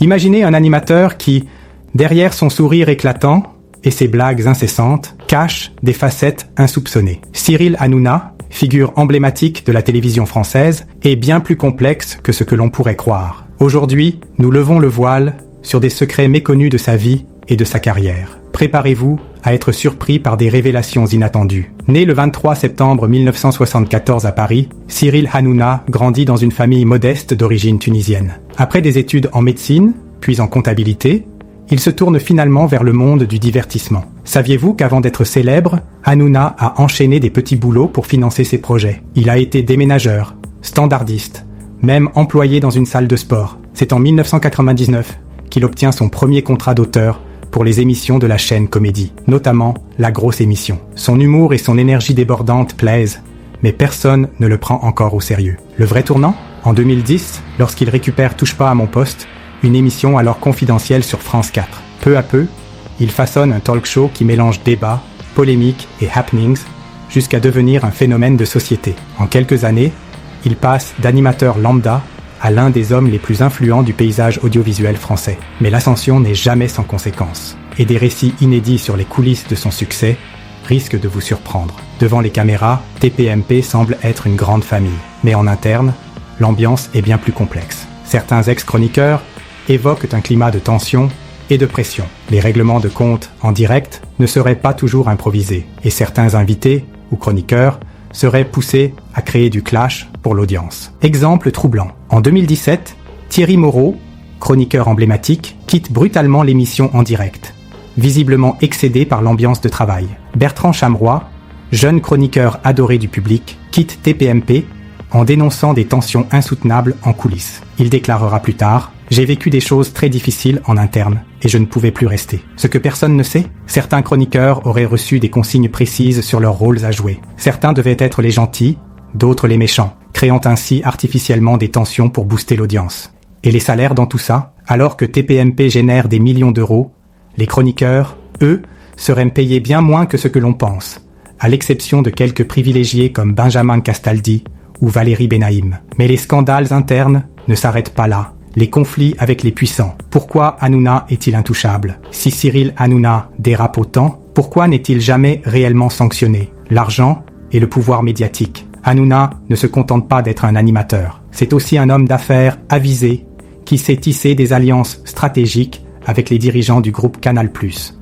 Imaginez un animateur qui, derrière son sourire éclatant et ses blagues incessantes, cache des facettes insoupçonnées. Cyril Hanouna, figure emblématique de la télévision française, est bien plus complexe que ce que l'on pourrait croire. Aujourd'hui, nous levons le voile sur des secrets méconnus de sa vie et de sa carrière. Préparez-vous à être surpris par des révélations inattendues. Né le 23 septembre 1974 à Paris, Cyril Hanouna grandit dans une famille modeste d'origine tunisienne. Après des études en médecine, puis en comptabilité, il se tourne finalement vers le monde du divertissement. Saviez-vous qu'avant d'être célèbre, Hanouna a enchaîné des petits boulots pour financer ses projets? Il a été déménageur, standardiste, même employé dans une salle de sport. C'est en 1999 qu'il obtient son premier contrat d'auteur pour les émissions de la chaîne Comédie, notamment La Grosse Émission. Son humour et son énergie débordante plaisent, mais personne ne le prend encore au sérieux. Le vrai tournant? En 2010, lorsqu'il récupère Touche pas à mon poste, une émission alors confidentielle sur France 4. Peu à peu, il façonne un talk show qui mélange débat, polémique et happenings, jusqu'à devenir un phénomène de société. En quelques années, il passe d'animateur lambda à l'un des hommes les plus influents du paysage audiovisuel français. Mais l'ascension n'est jamais sans conséquences. Et des récits inédits sur les coulisses de son succès risquent de vous surprendre. Devant les caméras, TPMP semble être une grande famille. Mais en interne, l'ambiance est bien plus complexe. Certains ex-chroniqueurs évoquent un climat de tension et de pression. Les règlements de compte en direct ne seraient pas toujours improvisés. Et certains invités ou chroniqueurs seraient poussés à créer du clash pour l'audience. Exemple troublant. En 2017, Thierry Moreau, chroniqueur emblématique, quitte brutalement l'émission en direct, visiblement excédé par l'ambiance de travail. Bertrand Chameroy, jeune chroniqueur adoré du public, quitte TPMP en dénonçant des tensions insoutenables en coulisses. Il déclarera plus tard « J'ai vécu des choses très difficiles en interne et je ne pouvais plus rester. Ce que personne ne sait, certains chroniqueurs auraient reçu des consignes précises sur leurs rôles à jouer. Certains devaient être les gentils, d'autres les méchants, créant ainsi artificiellement des tensions pour booster l'audience. Et les salaires dans tout ça? Alors que TPMP génère des millions d'euros, les chroniqueurs, eux, seraient payés bien moins que ce que l'on pense, à l'exception de quelques privilégiés comme Benjamin Castaldi ou Valérie Benaïm. Mais les scandales internes ne s'arrêtent pas là. Les conflits avec les puissants. Pourquoi Hanouna est-il intouchable? Si Cyril Hanouna dérape autant, pourquoi n'est-il jamais réellement sanctionné? L'argent et le pouvoir médiatique. Hanouna ne se contente pas d'être un animateur. C'est aussi un homme d'affaires avisé qui sait tisser des alliances stratégiques avec les dirigeants du groupe Canal+.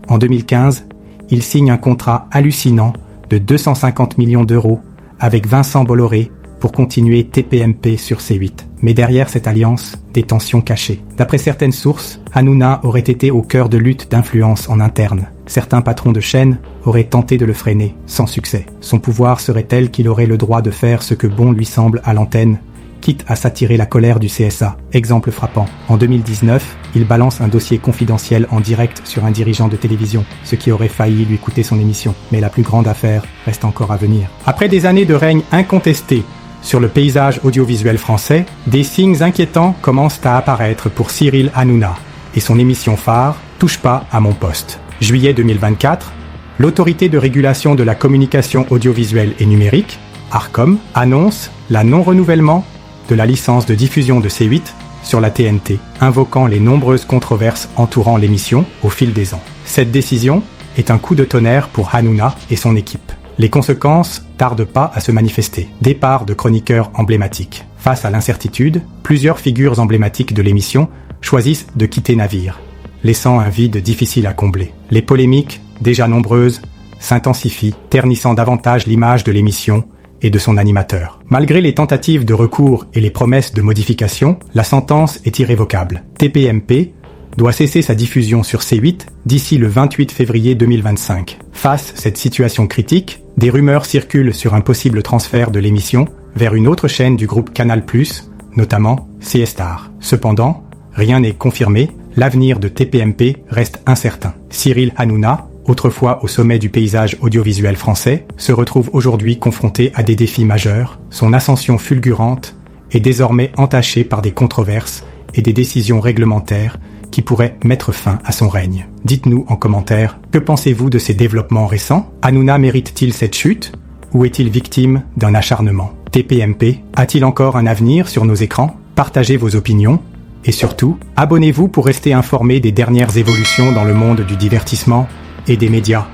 En 2015, il signe un contrat hallucinant de 250 millions d'euros avec Vincent Bolloré pour continuer TPMP sur C8. Mais derrière cette alliance, des tensions cachées. D'après certaines sources, Hanouna aurait été au cœur de luttes d'influence en interne. Certains patrons de chaîne auraient tenté de le freiner, sans succès. Son pouvoir serait tel qu'il aurait le droit de faire ce que bon lui semble à l'antenne, quitte à s'attirer la colère du CSA. Exemple frappant. En 2019, il balance un dossier confidentiel en direct sur un dirigeant de télévision, ce qui aurait failli lui coûter son émission. Mais la plus grande affaire reste encore à venir. Après des années de règne incontesté sur le paysage audiovisuel français, des signes inquiétants commencent à apparaître pour Cyril Hanouna et son émission phare Touche pas à mon poste. Juillet 2024, l'autorité de régulation de la communication audiovisuelle et numérique, Arcom, annonce la non-renouvellement de la licence de diffusion de C8 sur la TNT, invoquant les nombreuses controverses entourant l'émission au fil des ans. Cette décision est un coup de tonnerre pour Hanouna et son équipe. Les conséquences tardent pas à se manifester. Départ de chroniqueurs emblématiques. Face à l'incertitude, plusieurs figures emblématiques de l'émission choisissent de quitter navire, laissant un vide difficile à combler. Les polémiques, déjà nombreuses, s'intensifient, ternissant davantage l'image de l'émission et de son animateur. Malgré les tentatives de recours et les promesses de modification, la sentence est irrévocable. TPMP doit cesser sa diffusion sur C8 d'ici le 28 février 2025. Face à cette situation critique, des rumeurs circulent sur un possible transfert de l'émission vers une autre chaîne du groupe Canal+, notamment C-Star. Cependant, rien n'est confirmé, l'avenir de TPMP reste incertain. Cyril Hanouna, autrefois au sommet du paysage audiovisuel français, se retrouve aujourd'hui confronté à des défis majeurs. Son ascension fulgurante est désormais entachée par des controverses et des décisions réglementaires qui pourraient mettre fin à son règne. Dites-nous en commentaire, que pensez-vous de ces développements récents? Hanouna mérite-t-il cette chute? Ou est-il victime d'un acharnement? TPMP a-t-il encore un avenir sur nos écrans? Partagez vos opinions Et surtout, abonnez-vous pour rester informé des dernières évolutions dans le monde du divertissement et des médias.